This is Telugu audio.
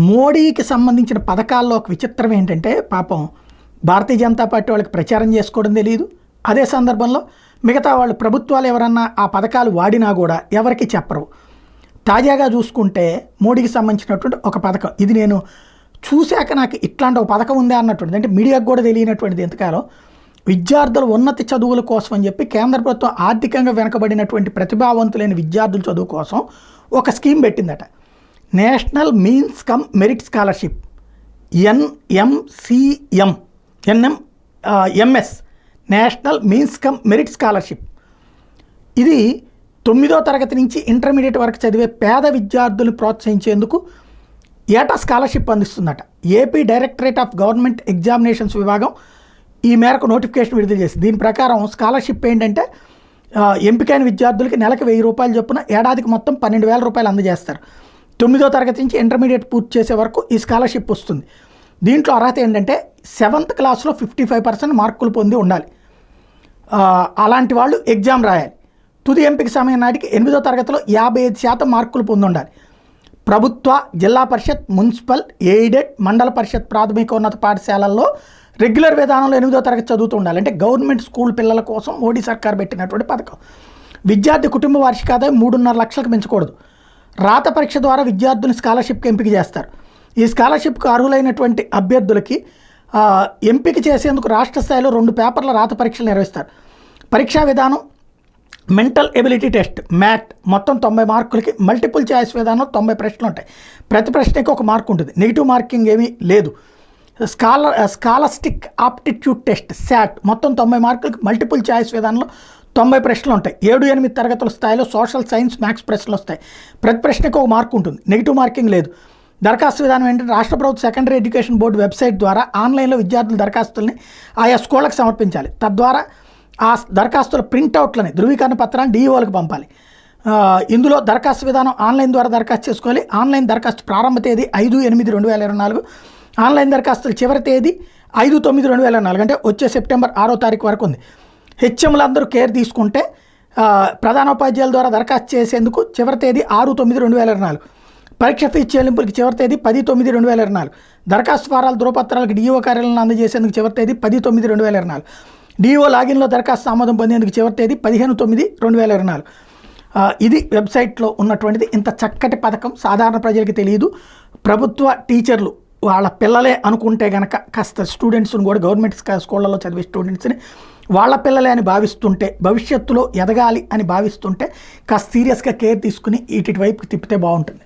మోడీకి సంబంధించిన పథకాల్లో ఒక విచిత్రం ఏంటంటే పాపం భారతీయ జనతా పార్టీ వాళ్ళకి ప్రచారం చేసుకోవడం తెలియదు. అదే సందర్భంలో మిగతా వాళ్ళు ప్రభుత్వాలు ఎవరన్నా ఆ పథకాలు వాడినా కూడా ఎవరికి చెప్పరు. తాజాగా చూసుకుంటే మోడీకి సంబంధించినటువంటి ఒక పథకం, ఇది నేను చూశాక నాకు ఇట్లాంటి ఒక పథకం ఉందే అన్నటువంటిది, అంటే మీడియాకు కూడా తెలియనటువంటిది. ఎంతకాలం విద్యార్థుల ఉన్నత చదువుల కోసం అని చెప్పి కేంద్ర ప్రభుత్వం ఆర్థికంగా వెనకబడినటువంటి ప్రతిభావంతులైన విద్యార్థుల చదువు కోసం ఒక స్కీమ్ పెట్టిందట. National means cum merit scholarship, M S national means cum merit scholarship. ఇది 9వ తరగతి నుంచి ఇంటర్మీడియట్ వరకు చదివే పేద విద్యార్థులను ప్రోత్సహించేందుకు ఏటా స్కాలర్షిప్ అందిస్తుందట. AP directorate of government examinations విభాగం ఈ మేరకు నోటిఫికేషన్ విడుదల చేసింది. దీని ప్రకారం స్కాలర్షిప్ ఏంటంటే ఎంపికైన విద్యార్థులకి నెలకు 1000 రూపాయలు చొప్పున ఏడాదికి మొత్తం 12,000 రూపాయలు అందజేస్తారు. 9వ తరగతి నుంచి ఇంటర్మీడియట్ పూర్తి చేసే వరకు ఈ స్కాలర్షిప్ వస్తుంది. దీంట్లో అర్హత ఏంటంటే 7th క్లాస్లో 55% మార్కులు పొంది ఉండాలి. అలాంటి వాళ్ళు ఎగ్జామ్ రాయాలి. తుది ఎంపిక సమయం నాటికి 8వ తరగతిలో 55% మార్కులు పొంది ఉండాలి. ప్రభుత్వ, జిల్లా పరిషత్, మున్సిపల్, ఎయిడెడ్, మండల పరిషత్ ప్రాథమికోన్నత పాఠశాలల్లో రెగ్యులర్ విధానంలో 8వ తరగతి చదువుతూ ఉండాలి. అంటే గవర్నమెంట్ స్కూల్ పిల్లల కోసం మోడీ సర్కార్ పెట్టినటువంటి పథకం. విద్యార్థి కుటుంబ వార్షిక ఆదాయం 3.5 లక్షలకు పెంచకూడదు. రాత పరీక్ష ద్వారా విద్యార్థులను స్కాలర్షిప్కి ఎంపిక చేస్తారు. ఈ స్కాలర్షిప్కు అర్హులైనటువంటి అభ్యర్థులకి ఎంపిక చేసేందుకు రాష్ట్ర స్థాయిలో 2 పేపర్ల రాత పరీక్షలు నిర్వహిస్తారు. పరీక్షా విధానం మెంటల్ ఎబిలిటీ టెస్ట్, మ్యాట్, మొత్తం 90 మార్కులకి. మల్టిపుల్ చాయిస్ విధానం 90 ప్రశ్నలు ఉంటాయి. ప్రతి ప్రశ్నకి 1 మార్కు ఉంటుంది. నెగిటివ్ మార్కింగ్ ఏమీ లేదు. స్కాలస్టిక్ ఆప్టిట్యూడ్ టెస్ట్, శాట్, మొత్తం 90 మార్కులకి. మల్టిపుల్ చాయిస్ విధానంలో 90 ప్రశ్నలు ఉంటాయి. 7-8 తరగతుల స్థాయిలో సోషల్ సైన్స్, మ్యాథ్స్ ప్రశ్నలు వస్తాయి. ప్రతి ప్రశ్నకి 1 మార్కు ఉంటుంది. నెగిటివ్ మార్కింగ్ లేదు. దరఖాస్తు విధానం ఏంటంటే రాష్ట్ర ప్రభుత్వ సెకండరీ ఎడ్యుకేషన్ బోర్డు వెబ్సైట్ ద్వారా ఆన్లైన్లో విద్యార్థుల దరఖాస్తుల్ని ఆయా స్కూళ్ళకు సమర్పించాలి. తద్వారా ఆ దరఖాస్తుల ప్రింట్అవుట్లని, ధృవీకరణ పత్రాన్ని DEOలకు పంపాలి. ఇందులో దరఖాస్తు విధానం ఆన్లైన్ ద్వారా దరఖాస్తు చేసుకోవాలి. ఆన్లైన్ దరఖాస్తు ప్రారంభ తేదీ 5/8/2024. ఆన్లైన్ దరఖాస్తుల చివరి తేదీ 5/9/2024, అంటే వచ్చే సెప్టెంబర్ 6వ తారీఖు వరకు ఉంది. హెచ్ఎంలు అందరూ కేర్ తీసుకుంటే ప్రధానోపాధ్యాయుల ద్వారా దరఖాస్తు చేసేందుకు చివరి తేదీ 6/9/2024. పరీక్ష ఫీజు చెల్లింపులకి చివరి తేదీ 10/9/2024. దరఖాస్తు ఫారాలు, ధృవపత్రాలకు DEO కార్యాలయంలో అందజేసేందుకు చివరి తేదీ 10/9/2024. DEO లాగిన్లో దరఖాస్తు ఆమోదం పొందేందుకు చివరి తేదీ 15/9/2024. ఇది వెబ్సైట్లో ఉన్నటువంటిది. ఇంత చక్కటి పథకం సాధారణ ప్రజలకి తెలియదు. ప్రభుత్వ టీచర్లు వాళ్ళ పిల్లలే అనుకుంటే కనుక కాస్త స్టూడెంట్స్ని కూడా, గవర్నమెంట్ స్కూళ్ళలో చదివే స్టూడెంట్స్ని వాళ్ళ పిల్లలే అని భావిస్తుంటే, భవిష్యత్తులో ఎదగాలి అని భావిస్తుంటే కాస్త సీరియస్గా కేర్ తీసుకుని వీటి వైపుకి తిప్పితే బాగుంటుంది.